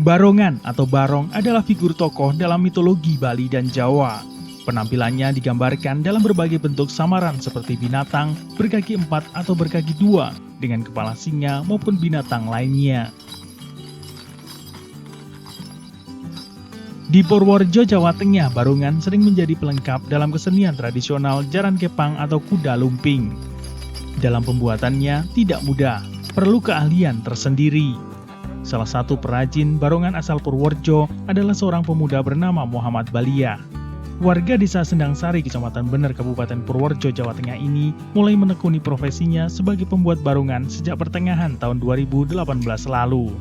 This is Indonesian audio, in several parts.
Barongan atau barong adalah figur tokoh dalam mitologi Bali dan Jawa. Penampilannya digambarkan dalam berbagai bentuk samaran seperti binatang, berkaki 4 atau berkaki 2, dengan kepala singa maupun binatang lainnya. Di Purworejo, Jawa Tengah, barongan sering menjadi pelengkap dalam kesenian tradisional jaran kepang atau kuda lumping. Dalam pembuatannya tidak mudah, perlu keahlian tersendiri. Salah satu perajin barongan asal Purworejo adalah seorang pemuda bernama Muhammad Balia. Warga desa Sendang Sari, Kecamatan Bener, Kabupaten Purworejo, Jawa Tengah ini mulai menekuni profesinya sebagai pembuat barongan sejak pertengahan tahun 2018 lalu.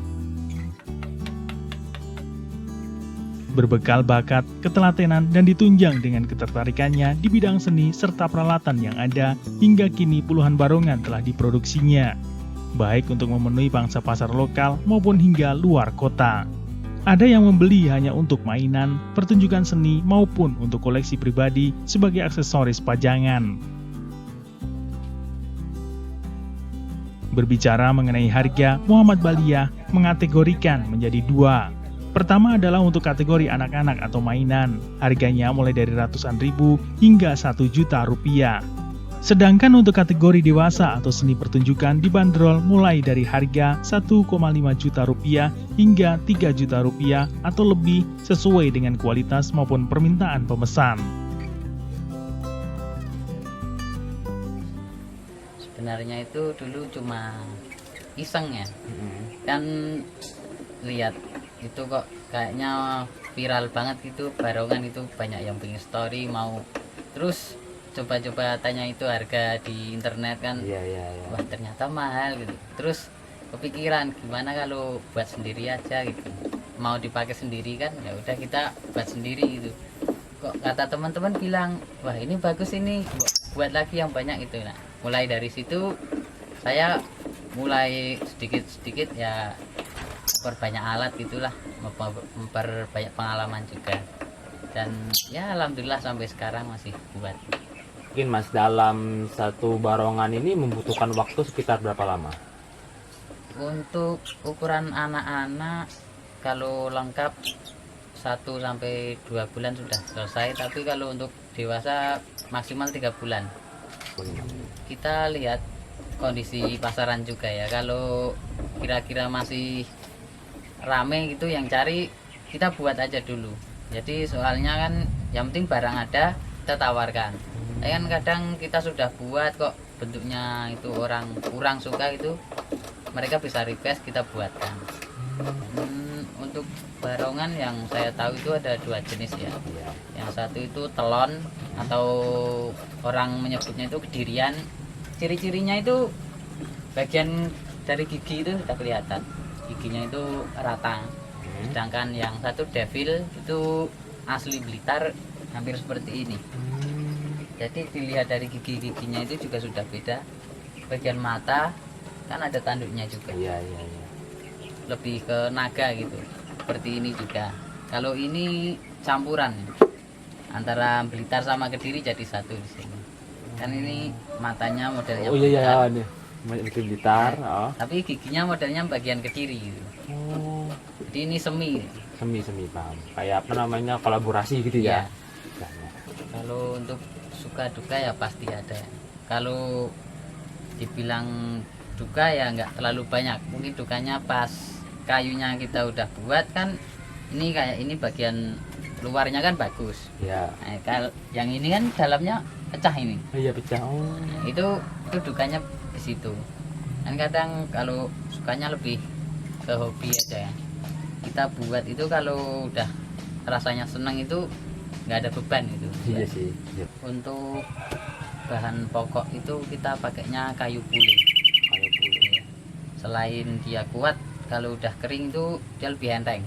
Berbekal bakat, ketelatenan, dan ditunjang dengan ketertarikannya di bidang seni serta peralatan yang ada, hingga kini puluhan barongan telah diproduksinya, baik untuk memenuhi pangsa pasar lokal maupun hingga luar kota. Ada yang membeli hanya untuk mainan, pertunjukan seni, maupun untuk koleksi pribadi sebagai aksesoris pajangan. Berbicara mengenai harga, Muhammad Balia mengategorikan menjadi 2. Pertama adalah untuk kategori anak-anak atau mainan, harganya mulai dari ratusan ribu hingga 1 juta rupiah. Sedangkan untuk kategori dewasa atau seni pertunjukan dibanderol mulai dari harga 1,5 juta rupiah hingga 3 juta rupiah atau lebih sesuai dengan kualitas maupun permintaan pemesan. Sebenarnya itu dulu cuma iseng ya, kan lihat itu kok kayaknya viral banget gitu, barongan itu banyak yang bikin story mau, terus coba-coba tanya itu harga di internet kan. Wah ternyata mahal gitu, terus kepikiran gimana kalau buat sendiri aja gitu, mau dipakai sendiri kan, ya udah kita buat sendiri gitu. Kok kata teman-teman bilang wah ini bagus, ini buat lagi yang banyak itu. Nah mulai dari situ saya mulai sedikit-sedikit ya memperbanyak alat gitulah, memperbanyak pengalaman juga, dan ya alhamdulillah sampai sekarang masih buat. Mungkin Mas, dalam satu barongan ini membutuhkan waktu sekitar berapa lama? Untuk ukuran anak-anak kalau lengkap 1 sampai 2 bulan sudah selesai, tapi kalau untuk dewasa maksimal 3 bulan. Kita lihat kondisi pasaran juga ya, kalau kira-kira masih rame gitu yang cari, kita buat aja dulu. Jadi soalnya kan yang penting barang ada, kita tawarkan. Kan kadang kita sudah buat kok bentuknya itu orang kurang suka gitu, mereka bisa request, kita buatkan. Untuk barongan yang saya tahu itu ada 2 jenis ya. Yang satu itu telon atau orang menyebutnya itu kedirian. Ciri-cirinya itu bagian dari gigi itu sudah kelihatan, giginya itu rata. Sedangkan yang satu devil itu asli Blitar, hampir seperti ini. Jadi dilihat dari gigi-giginya itu juga sudah beda. Bagian mata kan ada tanduknya juga. Lebih ke naga gitu. Seperti ini juga. Kalau ini campuran antara Blitar sama Kediri jadi satu di sini. Kan ini matanya modelnya Blitar. Tapi giginya modelnya bagian Kediri gitu. Jadi ini semi Paham. Kayak apa namanya, kolaborasi gitu ya. Kalau untuk suka duka ya pasti ada. Kalau dibilang duka ya nggak terlalu banyak. Mungkin dukanya pas kayunya kita udah buat kan, ini kayak ini bagian luarnya kan bagus. Nah, kalau yang ini kan dalamnya pecah ini. Pecah. Nah, itu dukanya di situ. Kan kadang kalau sukanya lebih ke hobi aja ya. Kita buat itu kalau udah rasanya senang itu nggak ada beban itu. Untuk bahan pokok itu kita pakainya kayu pule. Selain dia kuat, kalau udah kering itu dia lebih enteng.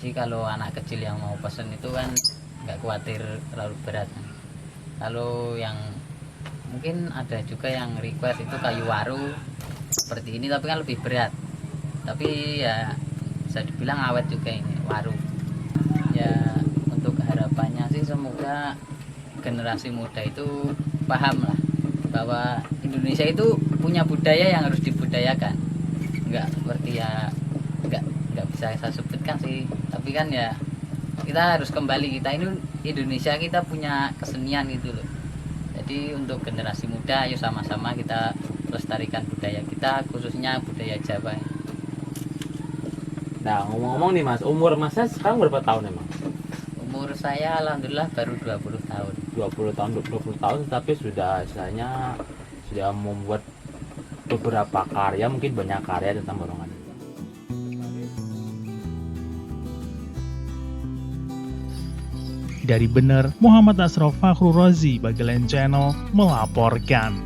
Jadi kalau anak kecil yang mau pesen itu kan nggak khawatir terlalu berat. Kalau yang mungkin ada juga yang request itu kayu waru seperti ini, tapi kan lebih berat. Tapi ya bisa dibilang awet juga ini waru. Ya untuk harapannya sih semoga generasi muda itu paham lah bahwa Indonesia itu punya budaya yang harus dibudayakan. Nggak seperti ya nggak bisa saya sebutkan sih, tapi kan ya kita harus kembali, kita ini Indonesia, kita punya kesenian gitu loh. Jadi untuk generasi muda, ayo sama-sama kita lestarikan budaya kita, khususnya budaya Jawa. Nah, ngomong-ngomong nih Mas, umur Masnya sekarang berapa tahun emang? Umur saya alhamdulillah baru 20 tahun. 20 tahun, 20 tahun, tapi sudah istilahnya sudah membuat beberapa karya, mungkin banyak karya tentang barongan. Dari Bener, Muhammad Asraf Fakhrul Razi, Bagelen Channel melaporkan.